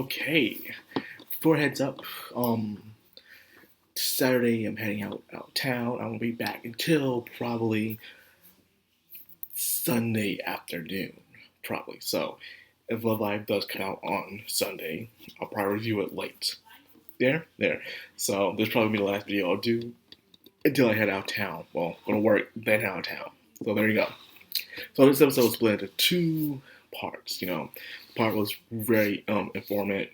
Okay, for heads up, Saturday I'm heading out of town. I won't be back until probably Sunday afternoon, probably. So if Love Live does come out on Sunday, I'll probably review it late. There. So this probably be the last video I'll do until I head out of town. Well, go to work, then out of town. So there you go. So this episode was split into two parts. Part was very informative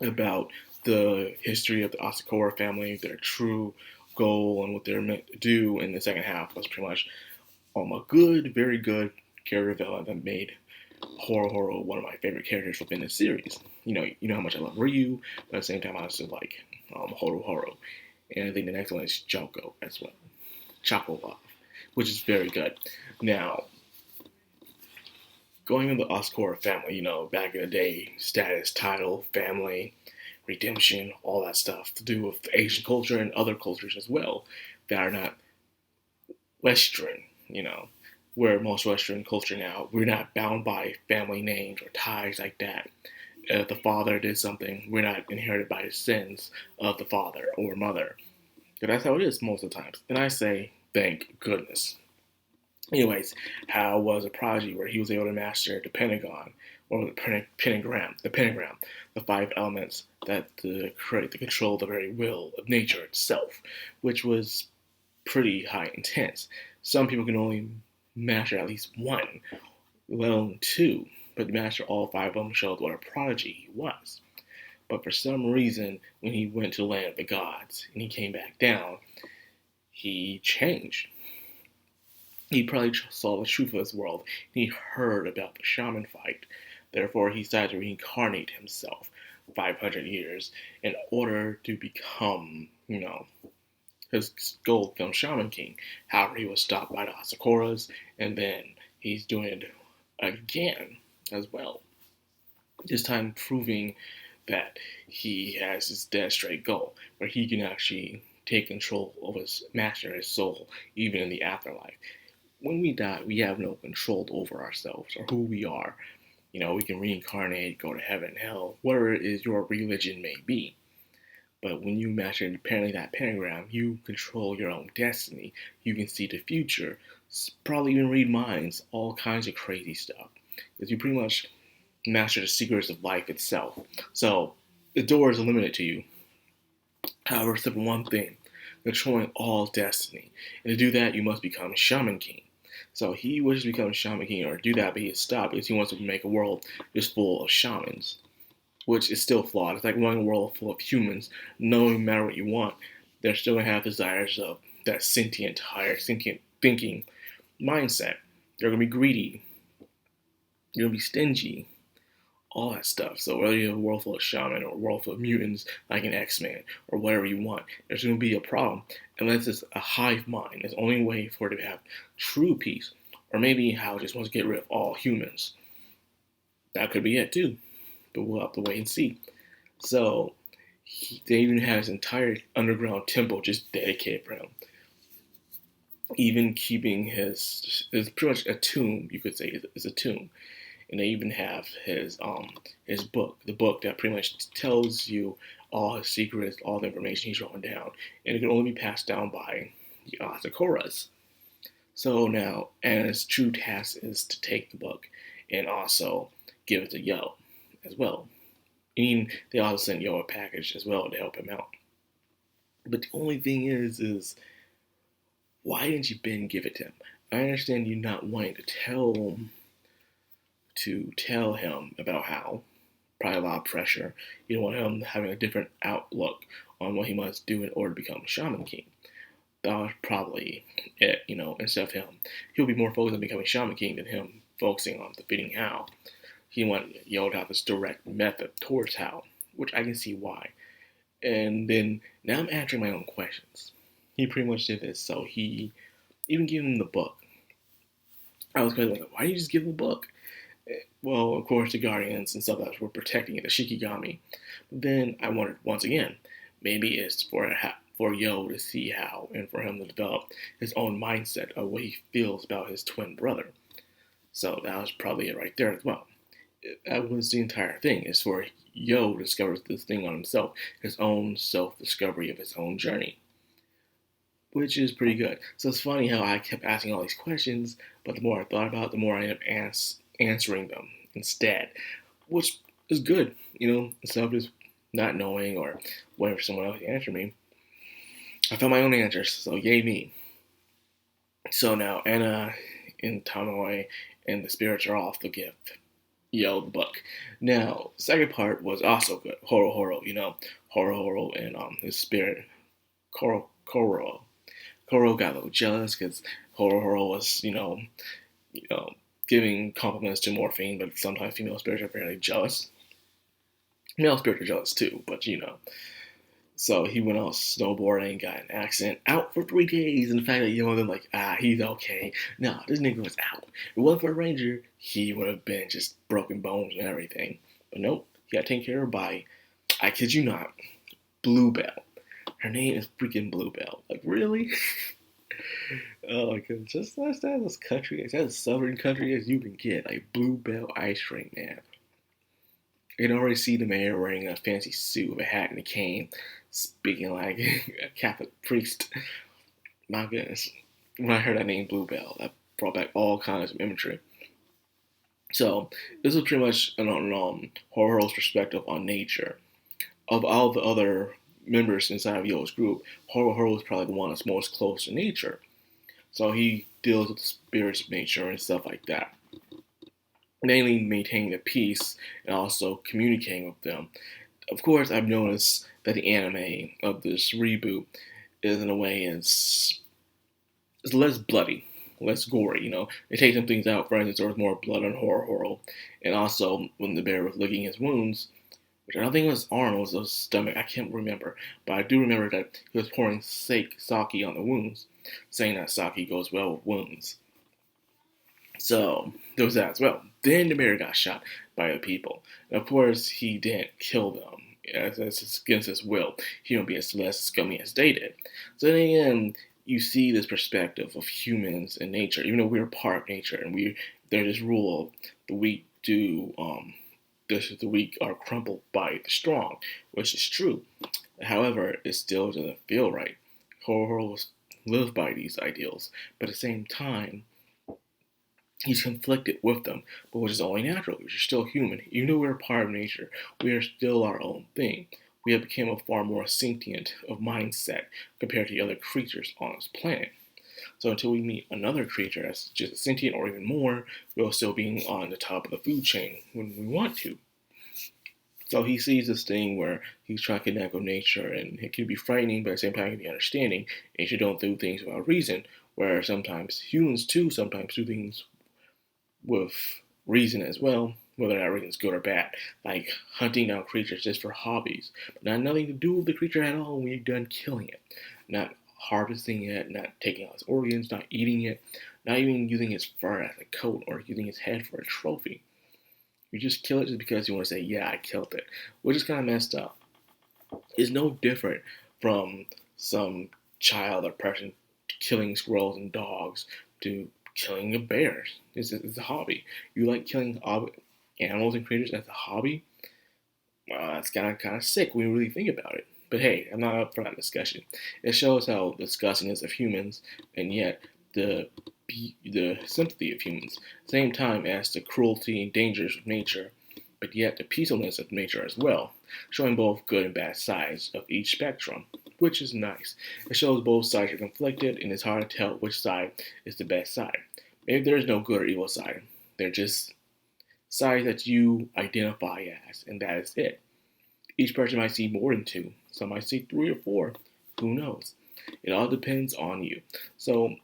about the history of the Asakura family, their true goal, and what they're meant to do. In the second half was pretty much a good, very good character development that made Horo one of my favorite characters within the series. You know how much I love Ryu, but at the same time I also like Horo. And I think the next one is Joko as well. Choco Love, which is very good. Now, going into the Asakura family, back in the day, status, title, family, redemption, all that stuff to do with Asian culture and other cultures as well that are not Western, where most Western culture now, we're not bound by family names or ties like that. If the father did something, we're not inherited by the sins of the father or mother. Because that's how it is most of the times. And I say, thank goodness. Anyways, Hal was a prodigy where he was able to master the pentagon, or the pentagram, the five elements that create the control the very will of nature itself, which was pretty high intense. Some people can only master at least one, let alone two, but to master all five of them showed what a prodigy he was. But for some reason, when he went to the land of the gods and he came back down, he changed. He probably saw the truth of this world, and he heard about the shaman fight. Therefore, he decided to reincarnate himself 500 years in order to become, his goal to become Shaman King. However, he was stopped by the Asakuras, and then he's doing it again as well. This time proving that he has his dead straight goal, where he can actually take control of his master, his soul, even in the afterlife. When we die, we have no control over ourselves or who we are. We can reincarnate, go to heaven, hell, whatever it is your religion may be. But when you master apparently that pentagram, you control your own destiny. You can see the future, probably even read minds, all kinds of crazy stuff. Because you pretty much master the secrets of life itself. So the door is limited to you. However, except for one thing, controlling all destiny. And to do that, you must become Shaman King. So he wishes to become Shaman King or do that, but he stopped because he wants to make a world just full of shamans, which is still flawed. It's like wanting a world full of humans, knowing no matter what you want, they're still going to have desires of that higher sentient thinking mindset. They're going to be greedy. They're going to be stingy. All that stuff. So whether you have a world full of shaman or a world full of mutants like an X-Men or whatever you want, there's going to be a problem unless it's a hive mind. It's the only way for it to have true peace. Or maybe Hal just wants to get rid of all humans. That could be it too. But we'll have to wait and see. So they even have his entire underground temple just dedicated for him. Even keeping his pretty much a tomb, you could say, is a tomb. And they even have his book, the book that pretty much tells you all his secrets, all the information he's written down, and it can only be passed down by the Asakuras. So now Anna's true task is to take the book and also give it to Yo as well. And they also sent Yo a package as well to help him out. But the only thing is why didn't you Ben give it to him? I understand you not wanting to tell him about how, probably a lot of pressure. You don't want him having a different outlook on what he must do in order to become Shaman King. That was probably it, instead of him. He'll be more focused on becoming Shaman King than him focusing on defeating Hal. He wanted Yo to have this direct method towards Hal, which I can see why. And then, now I'm answering my own questions. He pretty much did this, so he even gave him the book. I was kind of like, why did you just give him the book? Well, of course, the Guardians and stuff that were protecting it, the Shikigami. But then I wondered once again, maybe it's for Yo to see how and for him to develop his own mindset of what he feels about his twin brother. So that was probably it right there as well. that was the entire thing. Is for Yo discovers this thing on himself, his own self-discovery of his own journey, which is pretty good. So it's funny how I kept asking all these questions, but the more I thought about it, the more I ended up answering them instead, which is good, instead of just not knowing or waiting for someone else to answer me. I found my own answers, so yay me. So now Anna and Tomoe and the spirits are off to give Yo the book. Now, the second part was also good. Horo, Horo and his spirit, Koro. Koro got a little jealous because Horo was, giving compliments to Morphine, but sometimes female spirits are fairly jealous. Male spirits are jealous too, but So he went out snowboarding, got an accident, out for 3 days, and the fact that them like, he's okay. No, this nigga was out. If it wasn't for a ranger, he would have been just broken bones and everything. But nope, he got taken care of by, I kid you not, Bluebell. Her name is freaking Bluebell. Like, really? Oh my goodness, that's as country, that's as southern country as you can get. Like, Bluebell ice cream, man. I can already see the mayor wearing a fancy suit with a hat and a cane, speaking like a Catholic priest. My goodness. When I heard that name Bluebell, that brought back all kinds of imagery. So, this was pretty much Horo's perspective on nature. Of all the other members inside of Yo's group, Horo is probably the one that's most close to nature. So he deals with the spirits of nature and stuff like that. Mainly maintaining the peace and also communicating with them. Of course, I've noticed that the anime of this reboot is, in a way, is less bloody, less gory. They take some things out. For instance, there was more blood on Horo, and also when the bear was licking his wounds, which I don't think it was his arm, it was his stomach. I can't remember, but I do remember that he was pouring sake on the wounds, saying that sake goes well with wounds. So there was that as well. Then the bear got shot by the people. And of course, he didn't kill them as against his will. He don't be as less scummy as they did. So then again, you see this perspective of humans and nature, even though we're part of nature, and there's this rule of the weak the weak are crumpled by the strong, which is true. However, it still doesn't feel right. Horrors live by these ideals, but at the same time, he's conflicted with them, but which is only natural because you're still human. Even though we're a part of nature, we are still our own thing. We have become a far more sentient of mindset compared to the other creatures on this planet. So until we meet another creature that's just sentient or even more, we'll still be on the top of the food chain when we want to. So he sees this thing where he's trying to connect with nature, and it can be frightening, but at the same time it can be understanding. Nature don't do things without reason, where sometimes humans too sometimes do things with reason as well, whether that reason is good or bad, like hunting down creatures just for hobbies, but not nothing to do with the creature at all when you're done killing it, not harvesting it, not taking out its organs, not eating it, not even using its fur as a coat or using its head for a trophy. You just kill it just because you want to say, yeah, I killed it, which is kind of messed up. It's no different from some child or person killing squirrels and dogs to killing a bear. It's a hobby. You like killing animals and creatures as a hobby? That's kind of sick when you really think about it. But hey, I'm not up for that discussion. It shows how disgusting is of humans, and yet the sympathy of humans, same time as the cruelty and dangers of nature, but yet the peacefulness of nature as well, showing both good and bad sides of each spectrum, which is nice. It shows both sides are conflicted, and it's hard to tell which side is the best side. Maybe there is no good or evil side. They're just sides that you identify as, and that is it. Each person might see more than two. Some might see 3 or 4. Who knows? It all depends on you. So,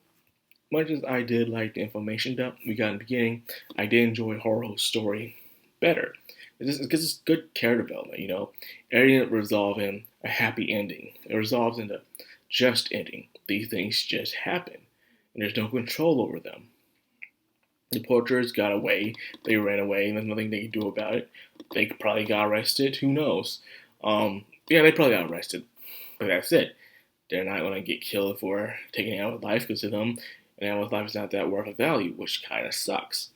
much as I did like the information dump we got in the beginning, I did enjoy Horo's story better. Because it's good character development, Everything resolves in a happy ending. It resolves into just ending. These things just happen, and there's no control over them. The poachers got away. They ran away, and there's nothing they could do about it. They probably got arrested. Who knows? Yeah, they probably got arrested. But that's it. They're not going to get killed for taking out life because to them, an animal's life is not that worth of value, which kind of sucks.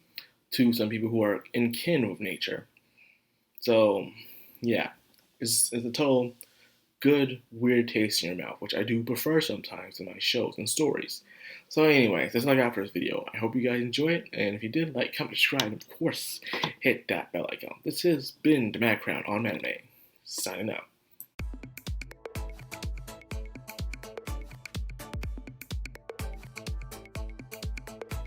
to some people who are in kin with nature. So, yeah, it's a total good, weird taste in your mouth, which I do prefer sometimes in my shows and stories. So anyways, that's all I got for this video. I hope you guys enjoy it, and if you did, like, comment, subscribe, and of course, hit that bell icon. This has been the Mad Crown on Anime, signing out.